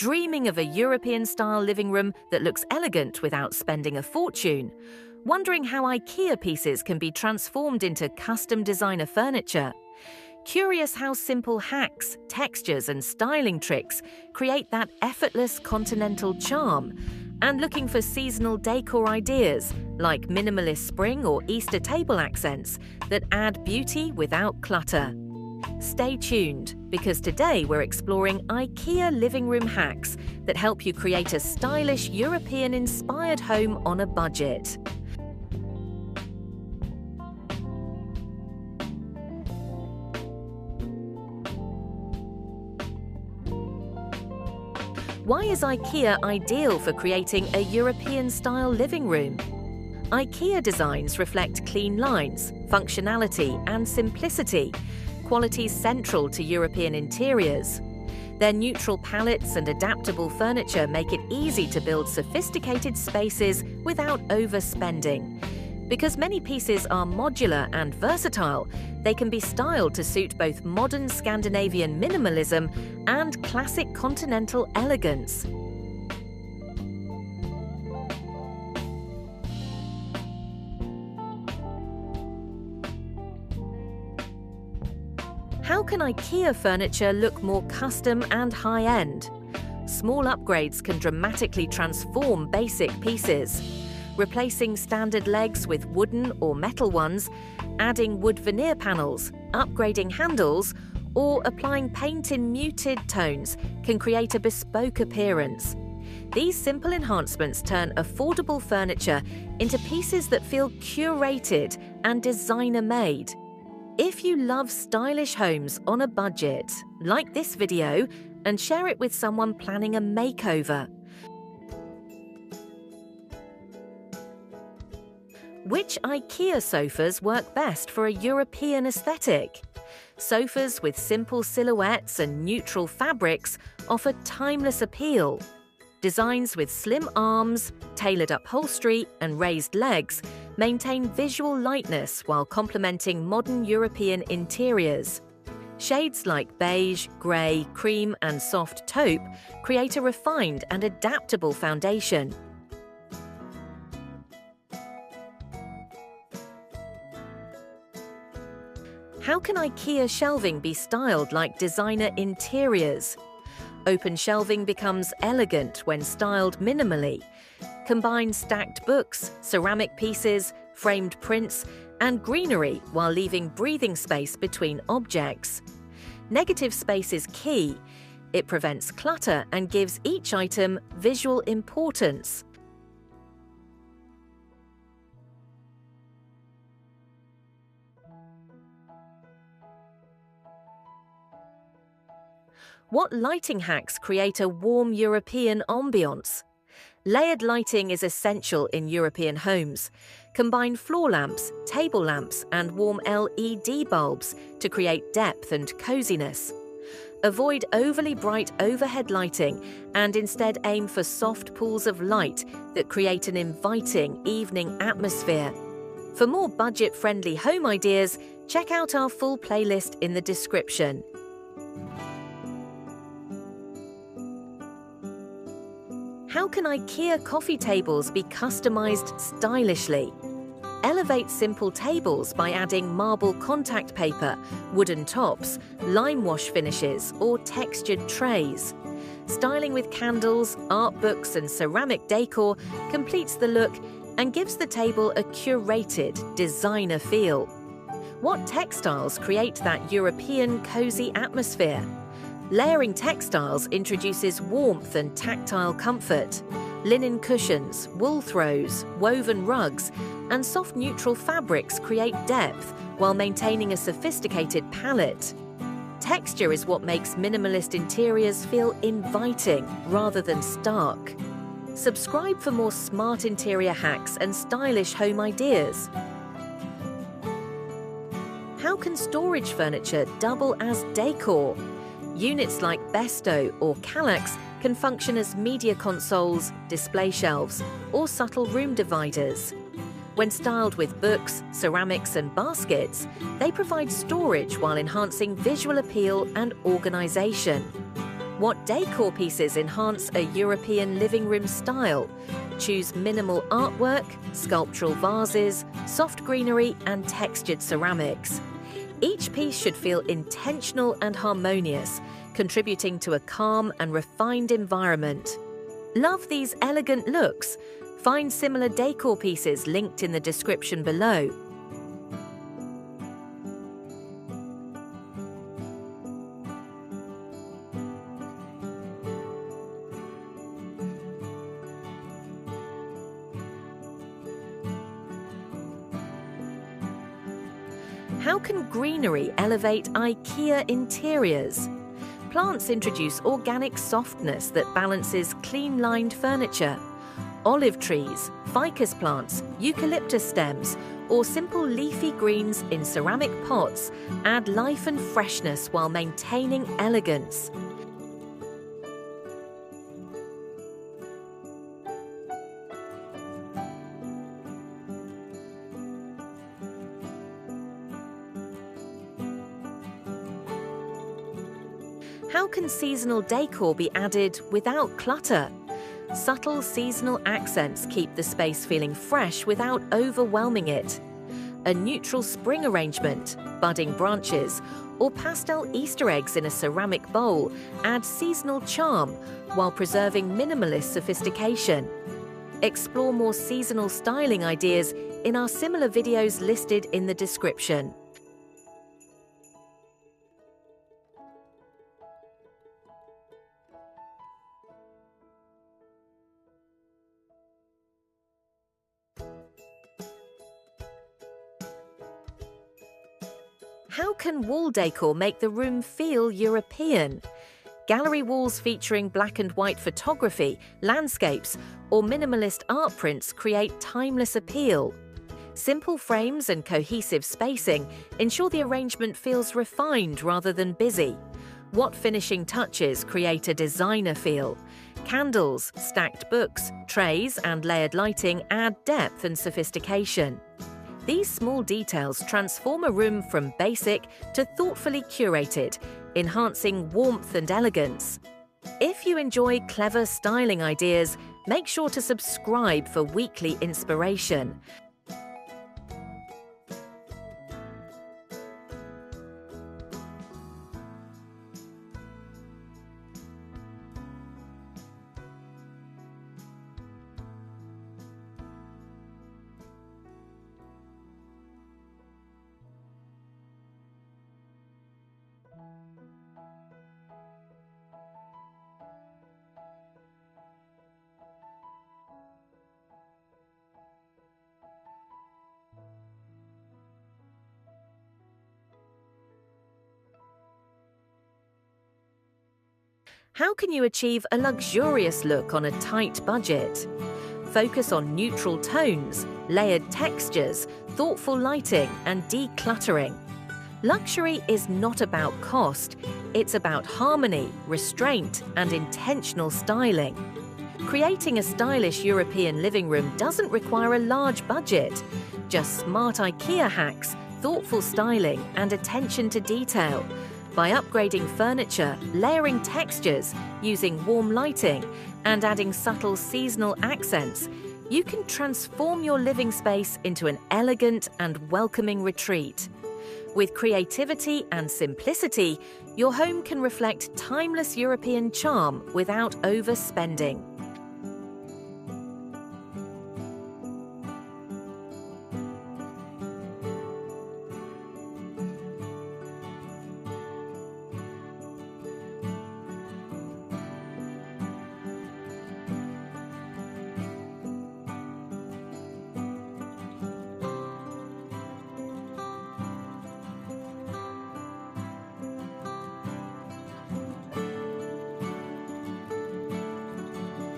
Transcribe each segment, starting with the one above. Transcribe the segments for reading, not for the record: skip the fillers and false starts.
Dreaming of a European-style living room that looks elegant without spending a fortune? Wondering how IKEA pieces can be transformed into custom designer furniture? Curious how simple hacks, textures and styling tricks create that effortless continental charm? And looking for seasonal decor ideas like minimalist spring or Easter table accents that add beauty without clutter? Stay tuned, because today we're exploring IKEA living room hacks that help you create a stylish European-inspired home on a budget. Why is IKEA ideal for creating a European-style living room? IKEA designs reflect clean lines, functionality and simplicity, qualities central to European interiors. Their neutral palettes and adaptable furniture make it easy to build sophisticated spaces without overspending. Because many pieces are modular and versatile, they can be styled to suit both modern Scandinavian minimalism and classic continental elegance. How can IKEA furniture look more custom and high-end? Small upgrades can dramatically transform basic pieces. Replacing standard legs with wooden or metal ones, adding wood veneer panels, upgrading handles, or applying paint in muted tones can create a bespoke appearance. These simple enhancements turn affordable furniture into pieces that feel curated and designer-made. If you love stylish homes on a budget, like this video and share it with someone planning a makeover. Which IKEA sofas work best for a European aesthetic? Sofas with simple silhouettes and neutral fabrics offer timeless appeal. Designs with slim arms, tailored upholstery and raised legs maintain visual lightness while complementing modern European interiors. Shades like beige, grey, cream and soft taupe create a refined and adaptable foundation. How can IKEA shelving be styled like designer interiors? Open shelving becomes elegant when styled minimally. Combine stacked books, ceramic pieces, framed prints, and greenery while leaving breathing space between objects. Negative space is key. It prevents clutter and gives each item visual importance. What lighting hacks create a warm European ambiance? Layered lighting is essential in European homes. Combine floor lamps, table lamps, and warm LED bulbs to create depth and coziness. Avoid overly bright overhead lighting and instead aim for soft pools of light that create an inviting evening atmosphere. For more budget-friendly home ideas, check out our full playlist in the description. How can IKEA coffee tables be customized stylishly? Elevate simple tables by adding marble contact paper, wooden tops, lime wash finishes, or textured trays. Styling with candles, art books, and ceramic decor completes the look and gives the table a curated, designer feel. What textiles create that European cozy atmosphere? Layering textiles introduces warmth and tactile comfort. Linen cushions, wool throws, woven rugs, and soft neutral fabrics create depth while maintaining a sophisticated palette. Texture is what makes minimalist interiors feel inviting rather than stark. Subscribe for more smart interior hacks and stylish home ideas. How can storage furniture double as decor? Units like Besto or Kallax can function as media consoles, display shelves, or subtle room dividers. When styled with books, ceramics, and baskets, they provide storage while enhancing visual appeal and organization. What decor pieces enhance a European living room style? Choose minimal artwork, sculptural vases, soft greenery, and textured ceramics. Each piece should feel intentional and harmonious, contributing to a calm and refined environment. Love these elegant looks? Find similar decor pieces linked in the description below. How can greenery elevate IKEA interiors? Plants introduce organic softness that balances clean-lined furniture. Olive trees, ficus plants, eucalyptus stems, or simple leafy greens in ceramic pots add life and freshness while maintaining elegance. How can seasonal decor be added without clutter? Subtle seasonal accents keep the space feeling fresh without overwhelming it. A neutral spring arrangement, budding branches, or pastel Easter eggs in a ceramic bowl add seasonal charm while preserving minimalist sophistication. Explore more seasonal styling ideas in our similar videos listed in the description. How can wall decor make the room feel European? Gallery walls featuring black and white photography, landscapes, or minimalist art prints create timeless appeal. Simple frames and cohesive spacing ensure the arrangement feels refined rather than busy. What finishing touches create a designer feel? Candles, stacked books, trays, and layered lighting add depth and sophistication. These small details transform a room from basic to thoughtfully curated, enhancing warmth and elegance. If you enjoy clever styling ideas, make sure to subscribe for weekly inspiration. How can you achieve a luxurious look on a tight budget? Focus on neutral tones, layered textures, thoughtful lighting, and decluttering. Luxury is not about cost, it's about harmony, restraint, and intentional styling. Creating a stylish European living room doesn't require a large budget, just smart IKEA hacks, thoughtful styling, and attention to detail. By upgrading furniture, layering textures, using warm lighting, and adding subtle seasonal accents, you can transform your living space into an elegant and welcoming retreat. With creativity and simplicity, your home can reflect timeless European charm without overspending.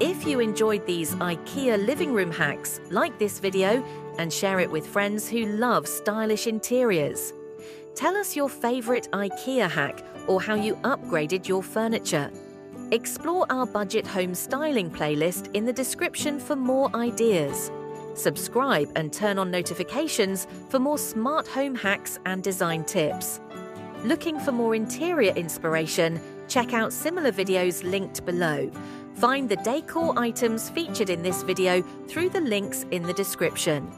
If you enjoyed these IKEA living room hacks, like this video and share it with friends who love stylish interiors. Tell us your favorite IKEA hack or how you upgraded your furniture. Explore our budget home styling playlist in the description for more ideas. Subscribe and turn on notifications for more smart home hacks and design tips. Looking for more interior inspiration? Check out similar videos linked below. Find the decor items featured in this video through the links in the description.